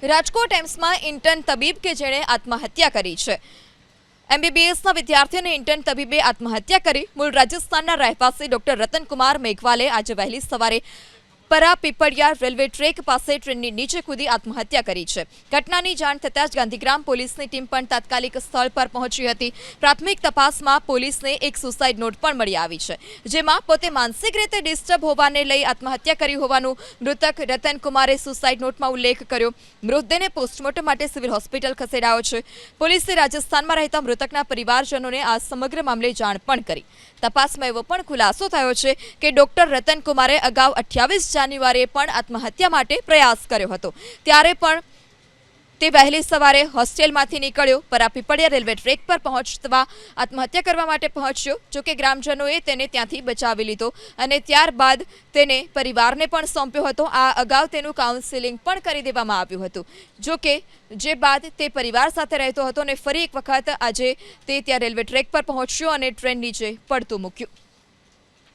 Rajkot એમ્સમાં intern તબીબ કે જેણે આત્મહત્યા કરી છે। એમબીબીએસના વિદ્યાર્થીઓને ઇન્ટર્ન તબીબે આત્મહત્યા કરી। મૂળ રાજસ્થાનના રહેવાસી ડોક્ટર રતનકુમાર મેઘવાલે આજે વહેલી સવારે પરા પીપળિયા રેલવે ટ્રેક પાસે ટ્રેનની નીચે કૂદી આત્મહત્યા કરી છે। ઘટનાની જાણ થતાં જ ગાંધીગ્રામ પોલીસની ટીમ પણ તાત્કાલિક સ્થળ પર પહોંચી હતી। પ્રાથમિક તપાસમાં પોલીસને એક સુસાઇડ નોટ પણ મળી આવી છે, જેમાં પોતે માનસિક રીતે ડિસ્ટર્બ હોવાને લઈ આત્મહત્યા કરી હોવાનું મૃતક રતનકુમારે સુસાઇડ નોટમાં ઉલ્લેખ કર્યો। મૃતદેહને પોસ્ટમોર્ટમ માટે સિવિલ હોસ્પિટલ ખસેડાયો છે। પોલીસે રાજસ્થાનમાં રહેતા મૃતકના પરિવારજનોને આ સમગ્ર મામલે જાણ પણ કરી। તપાસમાં એવો પણ ખુલાસો થયો છે કે ડોક્ટર રતનકુમારે અગાઉ 28 જાન્યુઆરીએ પણ આત્મહત્યા માટે પ્રયાસ કર્યો હતો, ત્યારે પણ તે વહેલી સવારે હોસ્ટેલમાંથી નીકળ્યો, પરાપીપળિયા રેલવે ટ્રેક પર પહોંચવા આત્મહત્યા કરવા માટે પહોંચ્યો। જોકે ગ્રામજનોએ તેને ત્યાંથી બચાવી લીધો અને ત્યારબાદ તેને પરિવારને પણ સોંપ્યો હતો। આ અગાઉ તેનું કાઉન્સેલિંગ પણ કરી દેવામાં આવ્યું હતું। જોકે જે બાદ તે પરિવાર સાથે રહેતો હતો અને ફરી એક વખત આજે તે ત્યાં રેલવે ટ્રેક પર પહોંચ્યો અને ટ્રેન નીચે પડતું મૂક્યું।